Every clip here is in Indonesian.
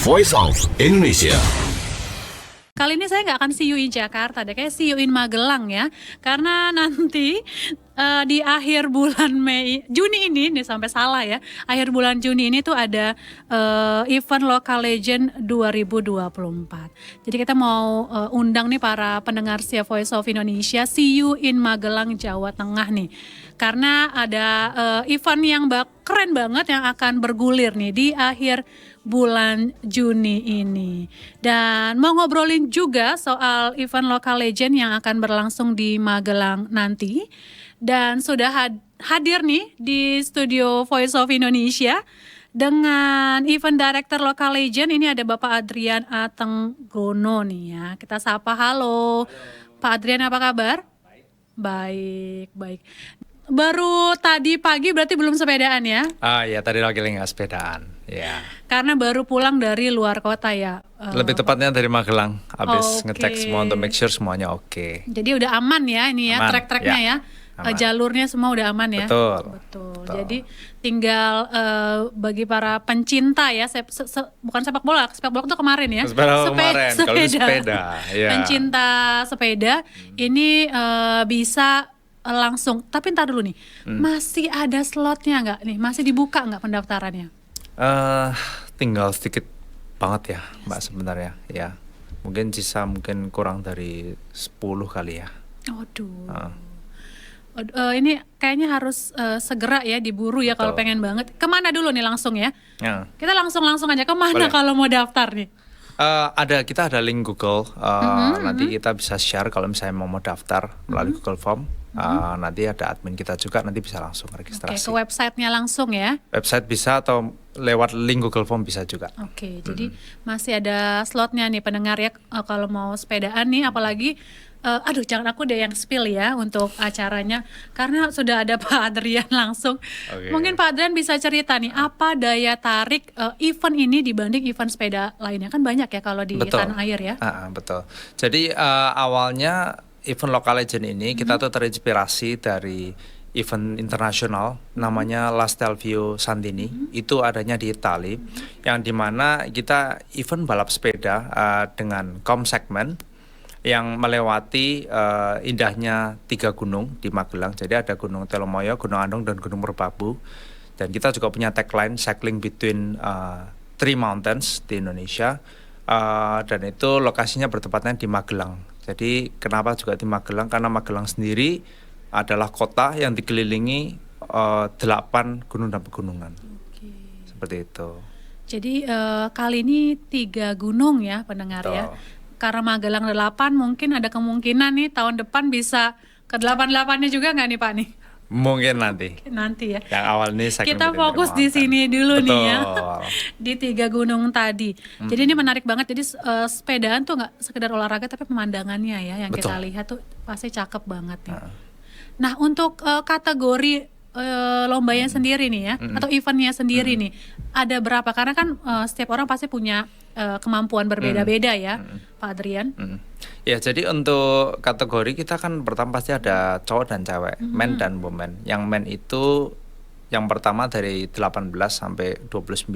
Voice of Indonesia. Kali ini saya nggak akan see you in Jakarta deh, kayak see you in Magelang ya. Karena nanti di akhir bulan Juni ini, nih sampai salah ya. Akhir bulan Juni ini tuh ada event Local Legend 2024. Jadi kita mau undang nih para pendengar setia Voice of Indonesia, see you in Magelang, Jawa Tengah nih. Karena ada event yang keren banget yang akan bergulir nih di akhir bulan Juni ini. Dan mau ngobrolin juga soal event Local Legend yang akan berlangsung di Magelang nanti. Dan sudah hadir nih di studio Voice of Indonesia dengan event director Local Legend. Ini ada Bapak Adrian Atenggono nih ya. Kita sapa, halo. Pak Adrian, apa kabar? Baik. Baru tadi pagi berarti belum sepedaan ya? Ya tadi lagi nggak sepedaan, ya. Karena baru pulang dari luar kota ya? Lebih tepatnya dari Magelang, habis Oke. ngecek semua untuk make sure semuanya oke. Jadi udah aman ya ini ya, Aman, trek-treknya ya? aman. Jalurnya semua udah aman ya? Betul. Jadi tinggal bagi para pencinta ya, bukan sepak bola itu kemarin ya? Kemarin, kalau di sepeda. Ya. Pencinta sepeda ini bisa langsung, tapi ntar dulu nih, masih ada slotnya nggak nih? Masih dibuka nggak pendaftarannya? Tinggal sedikit banget ya, Mbak sebenarnya. Ya, mungkin sisa kurang dari 10 kali ya. Waduh. Ini kayaknya harus segera ya diburu ya kalau pengen banget. Kemana dulu nih langsung ya? Ya. Kita langsung aja kemana Boleh. kalau mau daftar nih? Kita ada link Google. Nanti kita bisa share kalau misalnya mau daftar melalui Google Form. Nanti ada admin kita juga, nanti bisa langsung registrasi. Oke, ke websitenya langsung ya? Website bisa atau lewat link Google Form bisa juga. Oke, jadi masih ada slotnya nih pendengar ya kalau mau sepedaan nih, apalagi jangan aku deh yang spill ya untuk acaranya karena sudah ada Pak Adrian langsung. Oke. Mungkin Pak Adrian bisa cerita nih apa daya tarik event ini dibanding event sepeda lainnya, kan banyak ya kalau di tanah air ya. Betul. Jadi awalnya event Local Legend ini kita tuh terinspirasi dari event internasional namanya La Stelvio Santini. Itu adanya di Itali, yang dimana kita event balap sepeda dengan segmen yang melewati indahnya 3 gunung di Magelang. Jadi ada Gunung Telomoyo, Gunung Andong, dan Gunung Merbabu. Dan kita juga punya tagline Cycling Between Three Mountains di Indonesia. Dan itu lokasinya bertepatnya di Magelang. Jadi kenapa juga di Magelang? Karena Magelang sendiri adalah kota yang dikelilingi 8 gunung dan pegunungan. Oke. Seperti itu. Jadi kali ini 3 gunung ya pendengar ya. Karena Magelang 8 mungkin ada kemungkinan nih tahun depan bisa ke 8-8-nya juga nggak nih Pak nih? Mungkin nanti. Nanti ya. Yang awal ini Kita fokus di sini dulu nih ya. Betul. Di 3 gunung tadi. Jadi ini menarik banget. Jadi sepedaan tuh nggak sekedar olahraga tapi pemandangannya ya yang kita lihat tuh pasti cakep banget nih. Nah untuk kategori lombanya sendiri nih ya atau eventnya sendiri nih ada berapa? Karena kan setiap orang pasti punya kemampuan berbeda-beda ya, Pak Adrian. Ya, jadi untuk kategori kita kan pertama pasti ada cowok dan cewek, men dan women. Yang men itu yang pertama dari 18 sampai 29,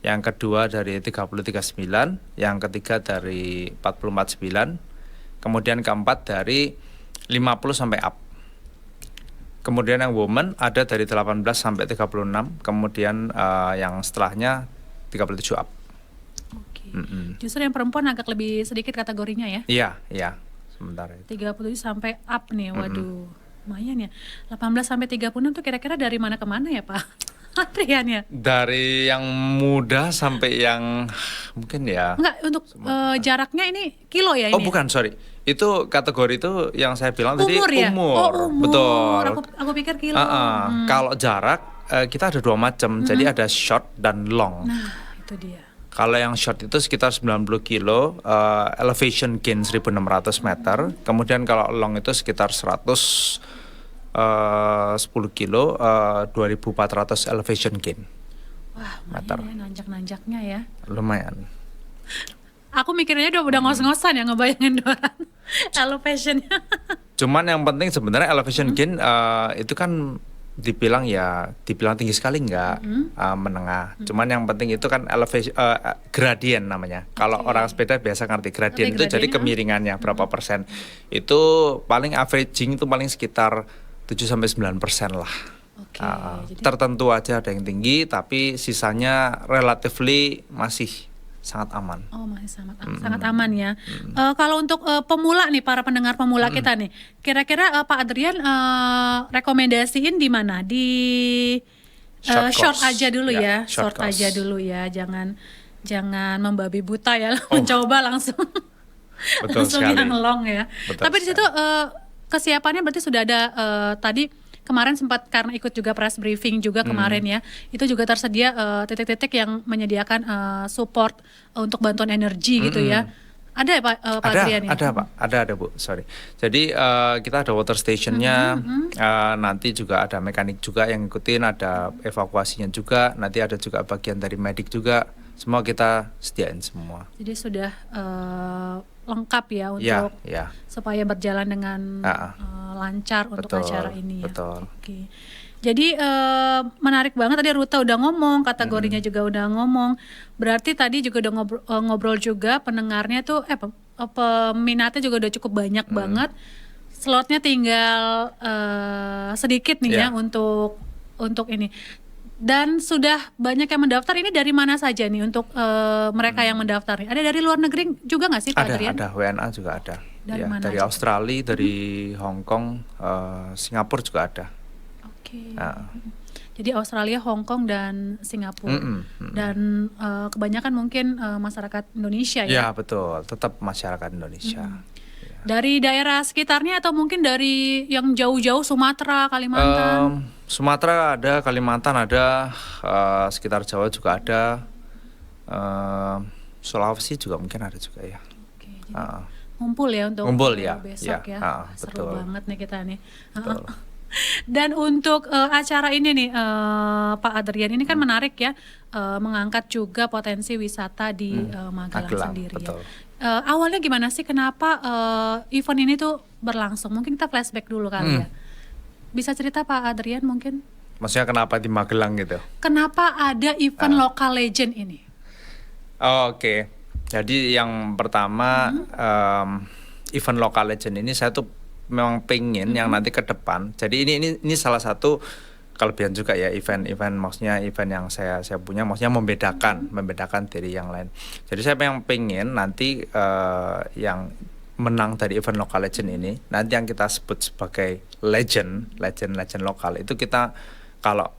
yang kedua dari 30-39, yang ketiga dari 40-49, kemudian keempat dari 50 sampai up. Kemudian yang woman ada dari 18 sampai 36, kemudian yang setelahnya 37 up. Oke. Justru yang perempuan agak lebih sedikit kategorinya ya? Iya, sementara itu. 37 sampai up nih, waduh. Lumayan ya. 18 sampai 36 tuh kira-kira dari mana ke mana ya Pak Adrian ya? Dari yang muda sampai yang mungkin ya. Enggak, untuk jaraknya ini kilo ya ini? Oh bukan, sorry. Itu kategori itu yang saya bilang Umur tadi ya? umur. Oh, umur. Betul. Aku pikir kilo. Kalau jarak kita ada 2 macam. Jadi ada short dan long. Nah, itu dia. Kalau yang short itu sekitar 90 kilo, elevation gain 1600 meter. Kemudian kalau long itu sekitar 10 kilo, 2400 elevation gain. Wah, meter. lumayan ya nanjak-nanjaknya ya. Lumayan. Aku mikirnya udah ngos-ngosan ya ngebayangin elevation-nya. Cuman yang penting sebenarnya elevation gain itu kan dibilang tinggi sekali enggak, menengah. Cuman yang penting itu kan elevation, gradien namanya. Kalau orang sepeda biasa ngerti gradien itu jadi kemiringannya berapa persen. Itu paling averaging itu paling sekitar 7-9% lah. Tertentu aja ada yang tinggi, tapi sisanya relatively masih sangat aman. Oh, masih sangat aman ya. Kalau untuk pemula nih, para pendengar pemula kita nih, kira-kira Pak Adrian rekomendasiin di mana? Di short aja dulu ya, short aja dulu ya, jangan membabi buta ya, mencoba langsung langsung yang long ya. Betul. Tapi di situ kesiapannya berarti sudah ada tadi. Kemarin sempat karena ikut juga press briefing juga kemarin ya, itu juga tersedia titik-titik yang menyediakan support untuk bantuan energi gitu ya. Ada ya Pak Adrian? Ada Bu, sorry. Jadi kita ada water stationnya, nanti juga ada mekanik juga yang ngikutin, ada evakuasinya juga, nanti ada juga bagian dari medik juga, semua kita sediain semua. Jadi sudah lengkap ya untuk supaya berjalan dengan lancar untuk acara ini ya. Betul. Oke. Jadi menarik banget, tadi Ruta udah ngomong, kategorinya juga udah ngomong. Berarti tadi juga udah ngobrol juga, pendengarnya tuh peminatnya juga udah cukup banyak banget. Slotnya tinggal sedikit nih ya untuk ini. Dan sudah banyak yang mendaftar, ini dari mana saja nih untuk mereka yang mendaftar? Ada dari luar negeri juga nggak sih Pak Adrian? Ada, WNA juga ada. Dari mana dari aja? Australia, dari Hong Kong, Singapura juga ada. Oke. Jadi Australia, Hong Kong, dan Singapura. Dan kebanyakan mungkin masyarakat Indonesia ya? Ya betul, tetap masyarakat Indonesia. Dari daerah sekitarnya atau mungkin dari yang jauh-jauh, Sumatera, Kalimantan? Sumatera ada, Kalimantan ada, sekitar Jawa juga ada, Sulawesi juga mungkin ada juga ya. Oke, jadi ngumpul ya untuk besok ya. Seru banget nih kita nih. Dan untuk acara ini nih Pak Adrian, ini kan menarik ya, mengangkat juga potensi wisata di Magelang sendiri. Betul. Awalnya gimana sih, kenapa event ini tuh berlangsung? Mungkin kita flashback dulu kali ya. Bisa cerita Pak Adrian mungkin? Maksudnya kenapa di Magelang gitu? Kenapa ada event Local Legend ini? Oke. Jadi yang pertama event Local Legend ini saya tuh memang pengen yang nanti ke depan. Jadi ini salah satu kelebihan juga ya, event maksudnya event yang saya punya, maksudnya membedakan dari yang lain. Jadi saya pengen nanti yang menang dari event Local Legend ini, nanti yang kita sebut sebagai legend lokal itu, kita kalau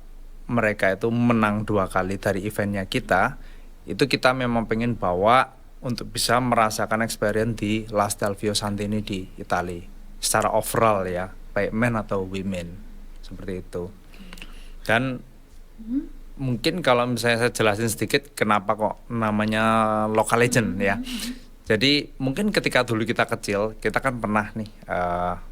mereka itu menang 2 kali dari eventnya kita, itu kita memang pengen bawa untuk bisa merasakan experience di La Stelvio Santini di Italia secara overall ya, baik men atau women, seperti itu. Dan mungkin kalau misalnya saya jelasin sedikit kenapa kok namanya Local Legend ya. Jadi mungkin ketika dulu kita kecil, kita kan pernah nih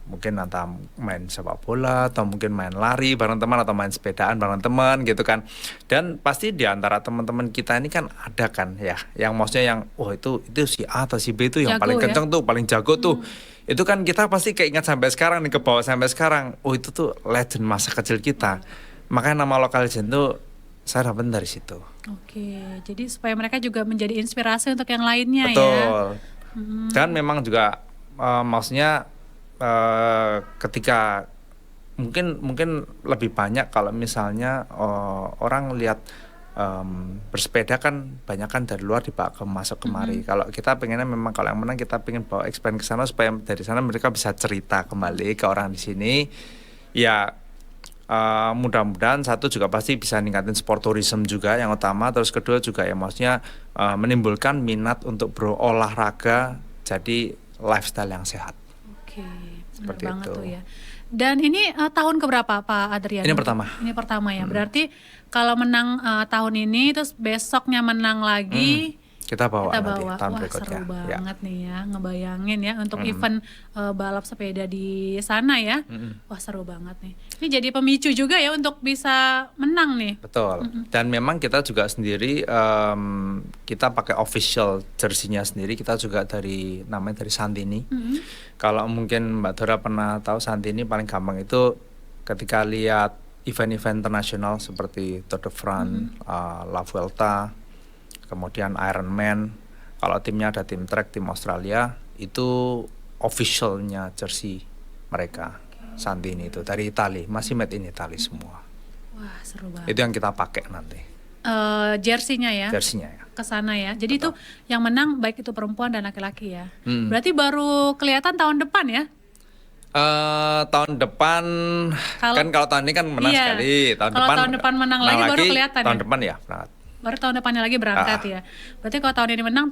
mungkin antara main sepak bola atau mungkin main lari bareng teman atau main sepedaan bareng teman gitu kan. Dan pasti di antara teman-teman kita ini kan ada kan ya, yang maksudnya yang itu si A atau si B itu yang jago, paling kenceng tuh, paling jago tuh. Itu kan kita pasti keinget sampai sekarang nih, ke bawah sampai sekarang. Oh itu tuh legend masa kecil kita. Makanya nama Local Legend tuh saya dapat dari situ. Oke, jadi supaya mereka juga menjadi inspirasi untuk yang lainnya. Betul. Ya. Dan memang juga maksudnya ketika mungkin lebih banyak kalau misalnya orang lihat bersepeda kan banyak kan dari luar dibawa masuk kemari. Kalau kita pengennya memang kalau yang menang kita pengen bawa expand ke sana supaya dari sana mereka bisa cerita kembali ke orang di sini. Ya mudah-mudahan satu juga pasti bisa ningkatin sport tourism juga yang utama, terus kedua juga ya maksudnya menimbulkan minat untuk berolahraga jadi lifestyle yang sehat. Oke, seperti itu. Tuh ya. Dan ini tahun keberapa Pak Adrian? Ini pertama ya. Berarti kalau menang tahun ini terus besoknya menang lagi kita bawa nanti tahun berikutnya. Seru banget nih ya, ngebayangin ya untuk event balap sepeda di sana ya. Wah seru banget nih. Ini jadi pemicu juga ya untuk bisa menang nih. Betul. Dan memang kita juga sendiri kita pakai official jersey-nya sendiri, kita juga namanya dari Santini. Kalau mungkin Mbak Dora pernah tahu Santini, paling gampang itu ketika lihat event-event internasional seperti Tour de France, La Vuelta, kemudian Ironman. Kalau timnya ada tim trek, tim Australia, itu officialnya jersey mereka. Sandini itu dari Italia, masih made in Italy semua. Wah, seru banget. Itu yang kita pakai nanti. Jersey-nya ya? Jersinya ya. Ke sana ya. Jadi itu yang menang baik itu perempuan dan laki-laki ya. Hmm. Berarti baru kelihatan tahun depan ya? Tahun depan kan kalau tahun ini kan menang Iya. sekali. Kalau tahun depan menang lagi baru kelihatan tahun ya? depan ya berangkat. Baru tahun depannya lagi berangkat ya. Berarti kalau tahun ini menang,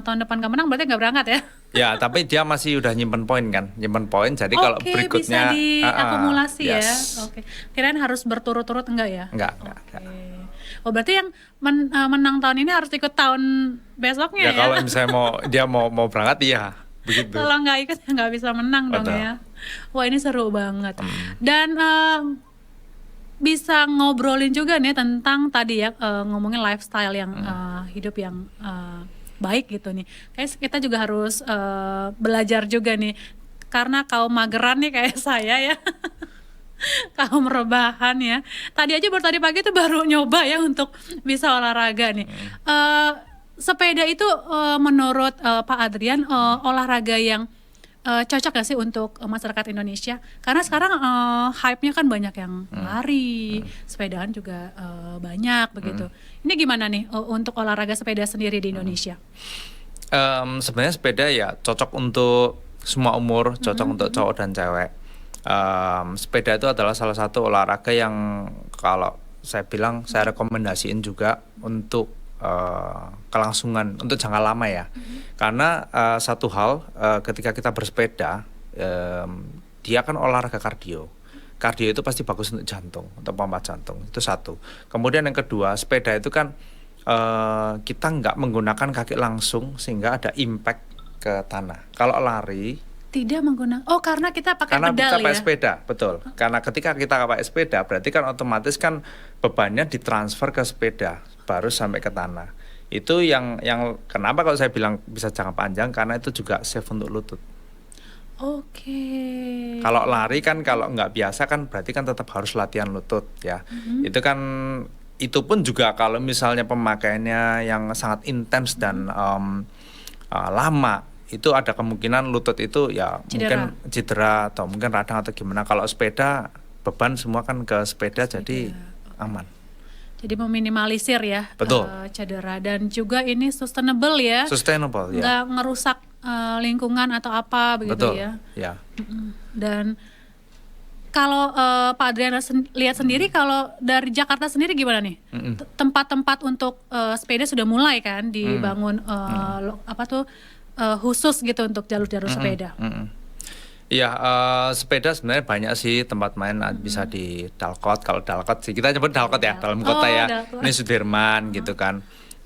tahun depan gak menang berarti nggak berangkat ya? Ya, tapi dia masih udah nyimpen poin kan, nyimpen poin. Jadi kalau Oke, berikutnya bisa diakumulasi ya. yes. Oke. Kirain harus berturut-turut enggak ya? Enggak. Oh, berarti yang menang tahun ini harus ikut tahun besoknya Ya ya? kalau misalnya dia mau berangkat ya begitu. Kalau nggak ikut ya nggak bisa menang dong Betul. ya. Wah, ini seru banget. Dan bisa ngobrolin juga nih tentang tadi ya, ngomongin lifestyle yang hidup yang baik gitu nih. Kayak kita juga harus belajar juga nih, karena kaum mageran nih kayak saya ya. Kaum rebahan ya. Tadi aja baru tadi pagi tuh baru nyoba ya untuk bisa olahraga nih. Sepeda itu menurut Pak Adrian olahraga yang cocok gak sih untuk masyarakat Indonesia? Karena sekarang hype-nya kan banyak yang lari, sepedaan juga banyak begitu. Ini gimana nih untuk olahraga sepeda sendiri di Indonesia? Sebenarnya sepeda ya cocok untuk semua umur, cocok untuk cowok dan cewek. Sepeda itu adalah salah satu olahraga yang kalau saya bilang saya rekomendasiin juga untuk kelangsungan untuk jangka lama ya. Karena satu hal ketika kita bersepeda dia kan olahraga kardio. Kardio itu pasti bagus untuk jantung, untuk pompa jantung. Itu satu. Kemudian yang kedua, sepeda itu kan kita nggak menggunakan kaki langsung sehingga ada impact ke tanah. Kalau lari Tidak menggunakan. Oh, karena kita pakai karena pedal kita pakai ya. sepeda, betul. Karena ketika kita pakai sepeda, berarti kan otomatis kan bebannya ditransfer ke sepeda, baru sampai ke tanah. Itu yang kenapa kalau saya bilang bisa jangka panjang, karena itu juga safe untuk lutut. Oke. Kalau lari kan kalau nggak biasa kan berarti kan tetap harus latihan lutut ya. Itu kan itu pun juga kalau misalnya pemakaiannya yang sangat intens dan lama, itu ada kemungkinan lutut itu ya mungkin cedera atau mungkin radang atau gimana. Kalau sepeda beban semua kan ke sepeda. Jadi aman. Jadi meminimalisir ya Betul. cedera, dan juga ini sustainable ya. Sustainable ya. Nggak ngerusak lingkungan atau apa begitu Betul. ya. Ya. Dan kalau Pak Adriana lihat sendiri, kalau dari Jakarta sendiri gimana nih? Tempat-tempat untuk sepeda sudah mulai kan dibangun khusus gitu untuk jalur-jalur sepeda. Iya, sepeda sebenarnya banyak sih tempat main, bisa di Dalkot. Kalau Dalkot sih kita nyebut Dalkot ya, dalam kota ya. Dalkot. Ini Sudirman gitu kan.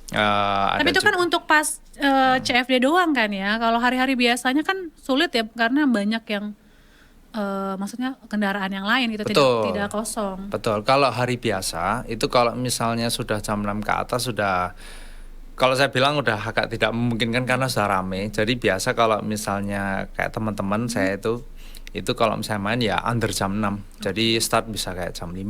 Tapi itu kan untuk pas CFD doang kan ya. Kalau hari-hari biasanya kan sulit ya, karena banyak yang maksudnya kendaraan yang lain gitu. Tidak kosong. Betul. Kalau hari biasa itu kalau misalnya sudah jam 6 ke atas sudah, kalau saya bilang udah agak tidak memungkinkan karena sudah rame. Jadi biasa kalau misalnya kayak teman-teman saya itu kalau misalnya main ya under jam 6. Jadi start bisa kayak jam 5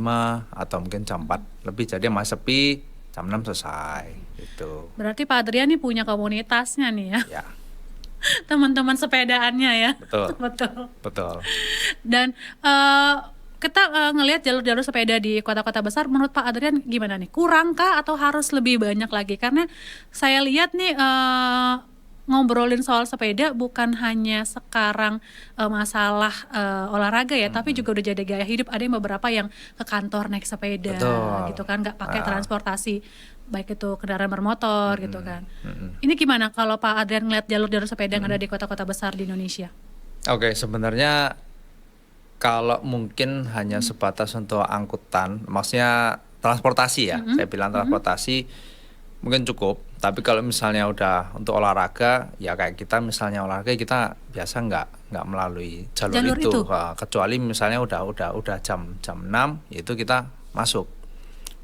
atau mungkin jam 4 lebih. Jadi masih sepi, jam 6 selesai gitu. Berarti Pak Adrian nih punya komunitasnya nih ya. Ya. Teman-teman sepedaannya ya. Betul. Betul. Dan kita ngelihat jalur-jalur sepeda di kota-kota besar, menurut Pak Adrian gimana nih? Kurang kah atau harus lebih banyak lagi? Karena saya lihat nih ngobrolin soal sepeda bukan hanya sekarang masalah olahraga ya, tapi juga udah jadi gaya hidup. Ada yang beberapa yang ke kantor naik sepeda. Betul. Gitu kan, nggak pakai transportasi, baik itu kendaraan bermotor gitu kan. Ini gimana kalau Pak Adrian ngeliat jalur-jalur sepeda yang ada di kota-kota besar di Indonesia? Oke, sebenarnya kalau mungkin hanya sebatas untuk angkutan, maksudnya transportasi ya, saya bilang transportasi mungkin cukup. Tapi kalau misalnya udah untuk olahraga, ya kayak kita misalnya olahraga kita biasa nggak melalui jalur itu. Kecuali misalnya udah jam 6 itu kita masuk.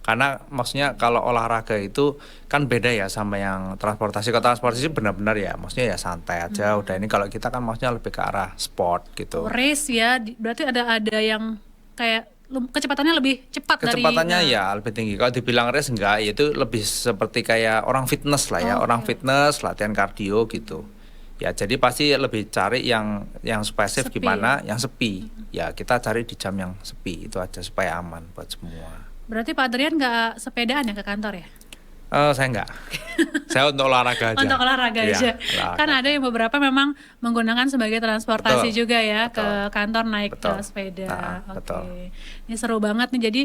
Karena maksudnya kalau olahraga itu kan beda ya sama yang transportasi. Kalau transportasi benar-benar ya maksudnya ya santai aja. Udah ini kalau kita kan maksudnya lebih ke arah sport gitu. Race ya, berarti ada yang kayak kecepatannya lebih cepat Kecepatannya dari ya lebih tinggi. Kalau dibilang race enggak, itu lebih seperti kayak orang fitness lah ya, Oh, orang oke. fitness latihan kardio gitu. Ya, jadi pasti lebih cari yang spesifik Sepi gimana, ya. yang sepi. Ya, kita cari di jam yang sepi itu aja supaya aman buat semua. Berarti Pak Adrian nggak sepedaan ya ke kantor ya? Saya enggak. Saya untuk olahraga aja. Untuk olahraga Iya, aja. olahraga Kan ada aja. yang beberapa memang menggunakan sebagai transportasi Betul, juga ya betul, ke kantor naik betul. sepeda. Oke. Betul. Ini seru banget nih. Jadi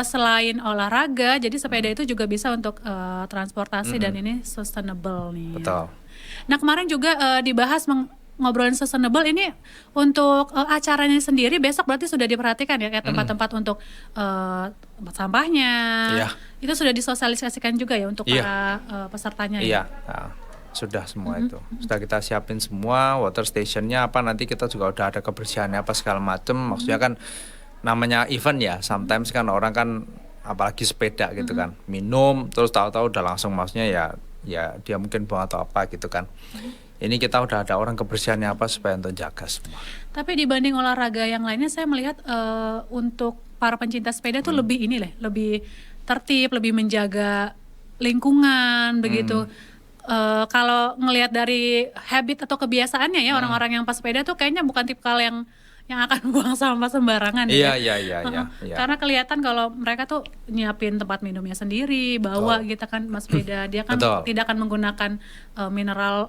selain olahraga, jadi sepeda itu juga bisa untuk transportasi dan ini sustainable nih. Betul. Nah, kemarin juga dibahas ngobrolin sustainable ini untuk acaranya sendiri besok berarti sudah diperhatikan ya kayak tempat-tempat untuk tempat sampahnya. Iya. Itu sudah disosialisasikan juga ya untuk Iya. para pesertanya Iya, ya. sudah semua itu. Sudah kita siapin semua, water stationnya apa, nanti kita juga udah ada kebersihannya apa segala macem. Maksudnya kan namanya event ya, sometimes kan orang kan apalagi sepeda gitu kan, minum terus tahu-tahu udah langsung, maksudnya ya dia mungkin buang atau apa gitu kan. Ini kita udah ada orang kebersihannya apa supaya untuk jaga semua. Tapi dibanding olahraga yang lainnya saya melihat untuk para pencinta sepeda tuh lebih ini lebih tertib, lebih menjaga lingkungan begitu. Kalau ngelihat dari habit atau kebiasaannya ya orang-orang yang pas sepeda tuh kayaknya bukan tipikal yang akan buang sampah sembarangan Iya, ya. iya. Karena kelihatan kalau mereka tuh nyiapin tempat minumnya sendiri, bawa gitu kan mas sepeda. Dia kan Betul. tidak akan menggunakan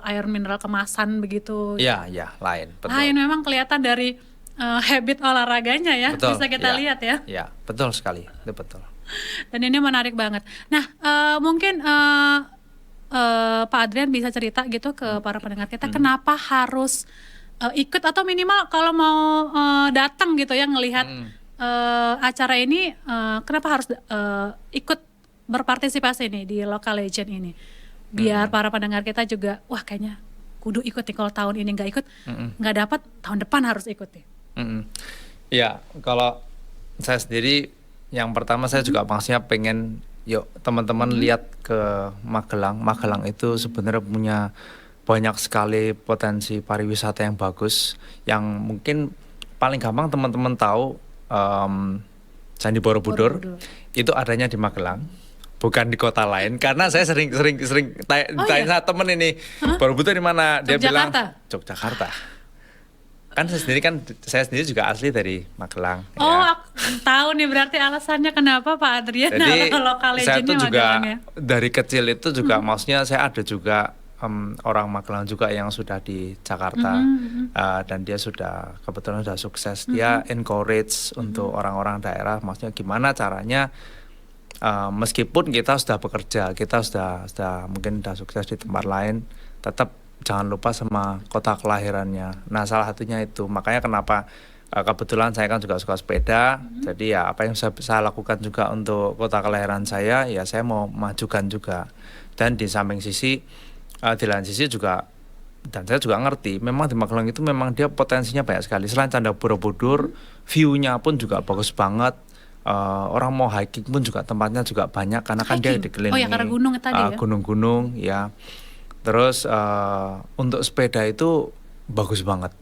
air mineral kemasan begitu. Iya, lain, betul. Lain memang kelihatan dari habit olahraganya ya, Betul, bisa kita iya. lihat ya. Iya, betul sekali, itu betul. Dan ini menarik banget. Nah, mungkin Pak Adrian bisa cerita gitu ke para pendengar kita, kenapa harus ikut atau minimal kalau mau datang gitu ya ngelihat acara ini, kenapa harus ikut berpartisipasi nih di Local Legend ini, biar para pendengar kita juga wah kayaknya kudu ikut nih, kalau tahun ini nggak ikut nggak dapat, tahun depan harus ikut nih. Ya, kalau saya sendiri yang pertama saya juga maksudnya pengen yuk teman-teman lihat ke Magelang. Magelang itu sebenarnya punya banyak sekali potensi pariwisata yang bagus, yang mungkin paling gampang teman-teman tahu Candi Borobudur itu adanya di Magelang, bukan di kota lain. Karena saya sering tanya sama temen ini, Borobudur di mana? Dia bilang Yogyakarta. Kan saya sendiri juga asli dari Magelang. Oh, ya. aku tahu nih berarti alasannya kenapa Pak Adrian Jadi Local saya Legend-nya tuh juga Magelang ya. dari kecil itu juga maksudnya saya ada juga orang Magelang juga yang sudah di Jakarta, dan dia sudah kebetulan sudah sukses. Dia encourage untuk orang-orang daerah, maksudnya gimana caranya meskipun kita sudah bekerja, kita sudah mungkin sudah sukses di tempat lain, tetap jangan lupa sama kota kelahirannya. Nah, salah satunya itu. Makanya kenapa kebetulan saya kan juga suka sepeda. Jadi ya apa yang saya lakukan juga untuk kota kelahiran saya, ya saya mau majukan juga. Dan di samping sisi, di lain sisi juga, dan saya juga ngerti, memang di Magelang itu memang dia potensinya banyak sekali. Selain Candi Borobudur, view-nya pun juga bagus banget. Orang mau hiking pun juga tempatnya juga banyak karena kan dia dikelilingi karena gunung tadi ya. Gunung-gunung ya. Terus untuk sepeda itu bagus banget.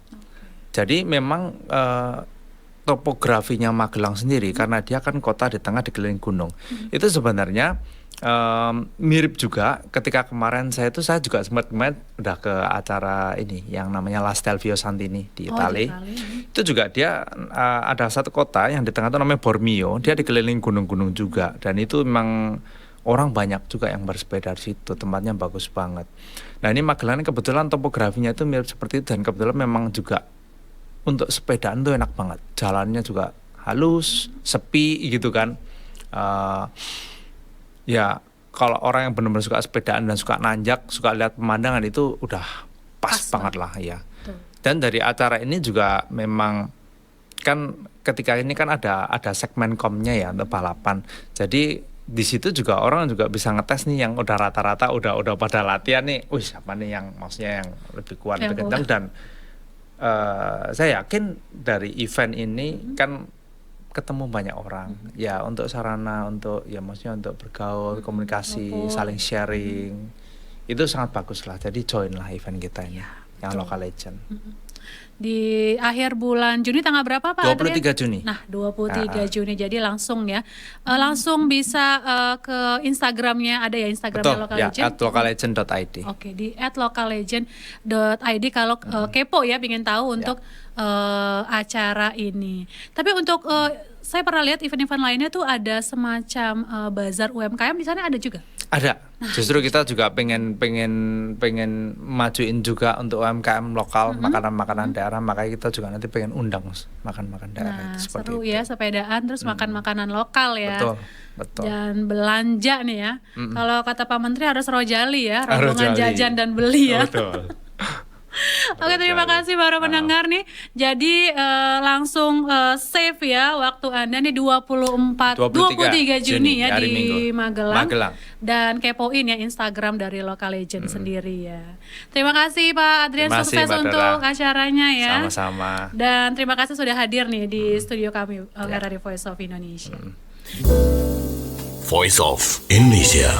Jadi memang topografinya Magelang sendiri karena dia kan kota di tengah dikelilingi gunung. Itu sebenarnya mirip juga ketika kemarin saya juga sempat udah ke acara ini yang namanya La Stelvio Santini di Italia. Itu juga dia ada satu kota yang di tengah itu namanya Bormio, dia dikelilingi gunung-gunung juga, dan itu memang orang banyak juga yang bersepeda di situ, tempatnya bagus banget. Nah, ini Magelang kebetulan topografinya itu mirip seperti itu, dan kebetulan memang juga untuk sepedaan tuh enak banget. Jalannya juga halus, sepi gitu kan. Ya kalau orang yang benar-benar suka sepedaan dan suka nanjak, suka lihat pemandangan itu udah pas banget lah ya. Dan dari acara ini juga memang kan ketika ini kan ada segmen komnya ya untuk balapan. Jadi di situ juga orang juga bisa ngetes nih yang udah rata-rata udah pada latihan nih. Wih, siapa nih yang maksudnya yang lebih kuat, lebih kencang. Dan saya yakin dari event ini kan ketemu banyak orang ya, untuk sarana untuk ya maksudnya untuk bergaul, komunikasi, saling sharing, itu sangat bagus lah. Jadi join lah event kita ini. yang Local Legend. Di akhir bulan Juni tanggal berapa Pak 23 Adrian? Juni. Nah 23 Juni, jadi langsung ya, langsung bisa ke Instagramnya, ada ya Instagramnya Betul, Local ya, Legend. @locallegend.id. Oke, di @locallegend.id kalau kepo ya, ingin tahu untuk acara ini. Tapi untuk saya pernah lihat event-event lainnya tuh ada semacam bazar UMKM di sana ada juga. Ada. Justru kita juga pengen majuin juga untuk UMKM lokal, makanan-makanan daerah, makanya kita juga nanti pengen undang makan-makan daerah Nah, itu seperti seru itu. ya, sepedaan terus makan makanan lokal ya. Betul. Dan belanja nih ya. Kalau kata Pak Menteri harus rojali ya, Harus rombongan jali. jajan dan beli ya. Betul. Oke, terima kasih para pendengar nih. Jadi langsung save ya waktu Anda nih 23 Juni ya hari di Minggu. Magelang. Dan kepoin ya Instagram dari Local Legend sendiri ya. Terima kasih Pak Adrian, Terima kasih, sukses Mbak untuk Dara. acaranya ya. Sama-sama. Dan terima kasih sudah hadir nih di studio kami RRI Voice of Indonesia. Voice of Indonesia.